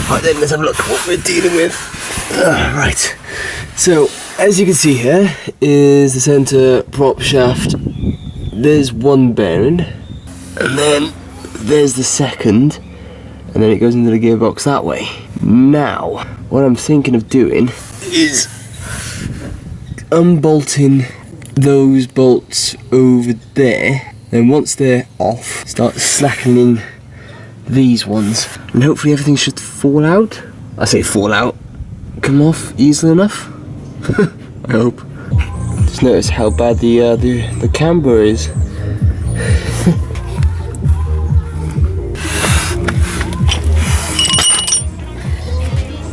Right then, let's have a look at what we're dealing with. Right, so as you can see here is the centre prop shaft. There's one bearing, and then there's the second, and then it goes into the gearbox that way. Now, what I'm thinking of doing is unbolting those bolts over there, then once they're off, start slackening these ones, and hopefully everything should fall out. I say fall out, come off easily enough. I hope. Just notice how bad the camber is.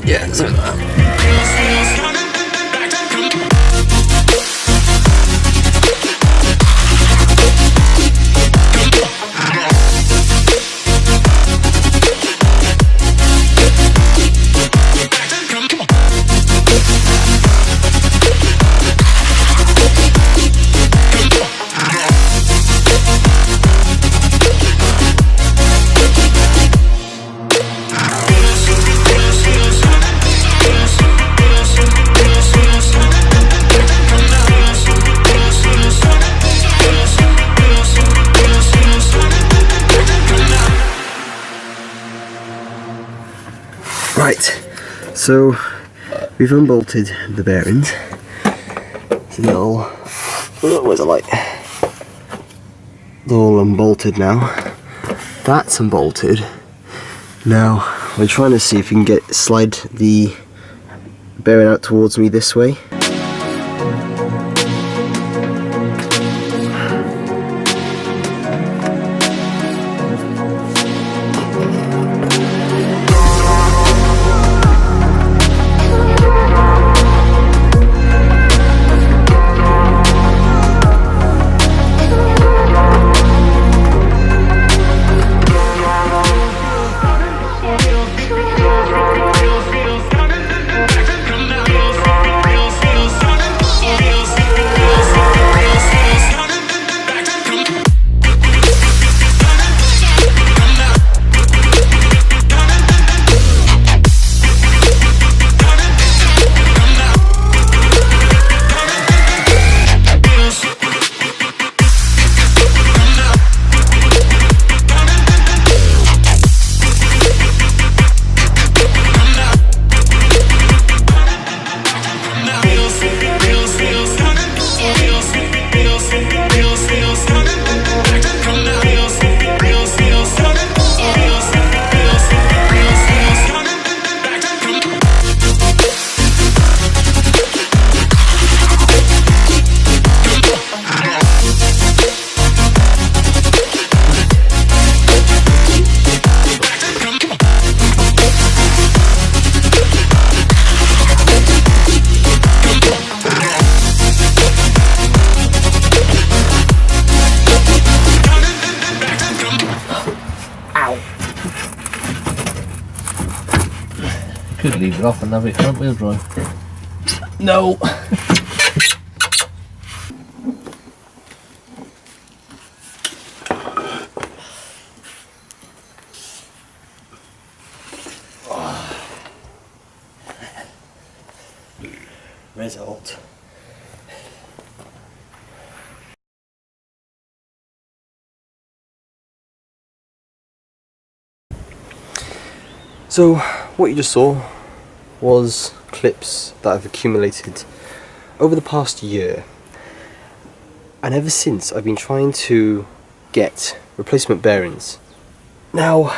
Yeah, something like that. Right, so we've unbolted the bearings. It's a little, where's the light? They're all unbolted now. That's unbolted. Now we're trying to see if we can slide the bearing out towards me this way. Could leave it off and have it front wheel drive. No! Result. So what you just saw was clips that I've accumulated over the past year, and ever since I've been trying to get replacement bearings. Now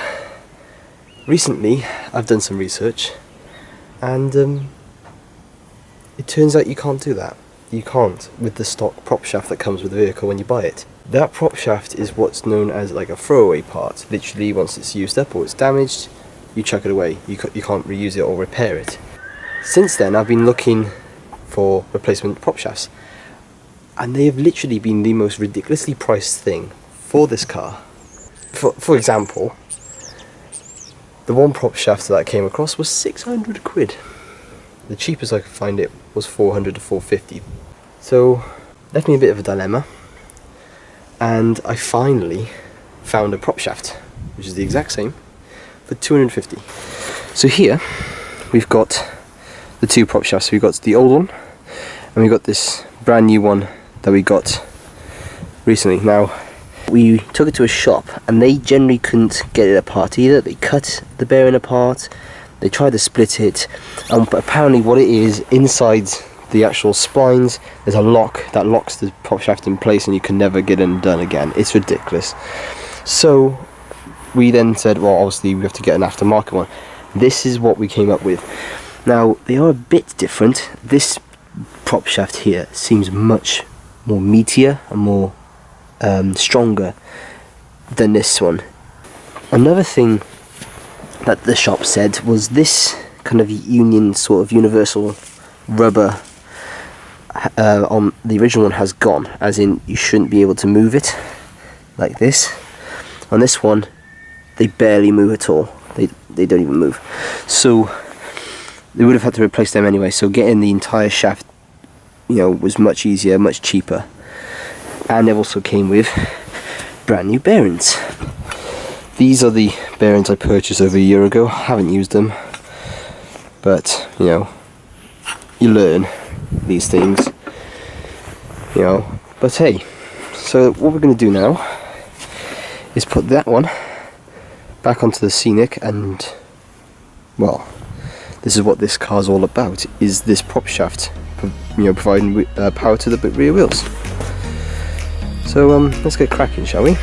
recently I've done some research, and it turns out you can't do that. You can't with the stock prop shaft that comes with the vehicle when you buy it. That prop shaft is what's known as like a throwaway part. Literally, once it's used up or it's damaged, you chuck it away. You can't reuse it or repair it. Since then I've been looking for replacement prop shafts, and they have literally been the most ridiculously priced thing for this car. For example, the one prop shaft that I came across was 600 quid. The cheapest I could find it was 400 to 450. So left me a bit of a dilemma, and I finally found a prop shaft which is the exact same for 250. So here we've got the two prop shafts. We've got the old one and we've got this brand new one that we got recently. Now we took it to a shop and they generally couldn't get it apart either. They cut the bearing apart, they tried to split it, but apparently what it is, inside the actual splines there's a lock that locks the prop shaft in place and you can never get it undone again. It's ridiculous. So we then said, well, obviously we have to get an aftermarket one. This is what we came up with. Now they are a bit different. This prop shaft here seems much more meatier and more stronger than this one. Another thing that the shop said was this kind of union sort of universal rubber on the original one has gone, as in you shouldn't be able to move it like this. On this one they barely move at all. They don't even move. So they would have had to replace them anyway, so getting the entire shaft, you know, was much easier, much cheaper. And they also came with brand new bearings. These are the bearings I purchased over a year ago. I haven't used them, but you know, you learn these things, you know. But hey, so what we're going to do now is put that one back onto the Scenic, and well, this is what this car's all about, is this prop shaft, you know, providing power to the rear wheels. So let's get cracking, shall we?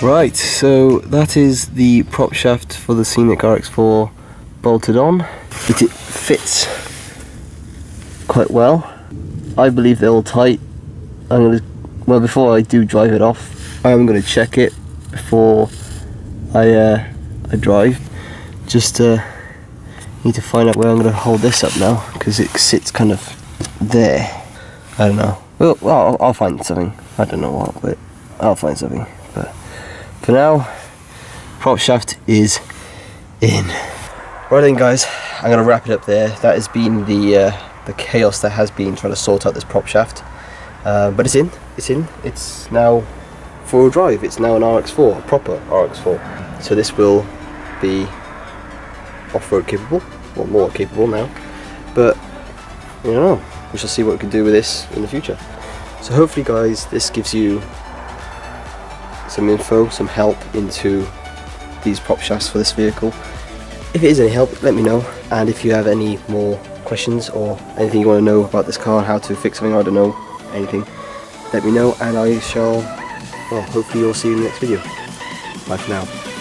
Right, so that is the prop shaft for the Scenic RX4 bolted on. It fits quite well. I believe they're all tight. Well, before I do drive it off, I am going to check it before I drive. Just need to find out where I'm going to hold this up now, because it sits kind of there. I don't know. Well, I'll find something. I don't know what, but I'll find something. But for now, prop shaft is in. Right then, guys, I'm going to wrap it up there. That has been the chaos that has been trying to sort out this prop shaft. But it's in. It's now four-wheel drive. It's now an RX4, a proper RX4. So this will be off-road capable, or more capable now. But you know, we shall see what we can do with this in the future. So hopefully, guys, this gives you some info, some help into these prop shafts for this vehicle. If it is any help, let me know. And if you have any more questions or anything you want to know about this car, how to fix something, I don't know, anything, let me know, and I shall, well, hopefully you'll see you in the next video. Bye for now.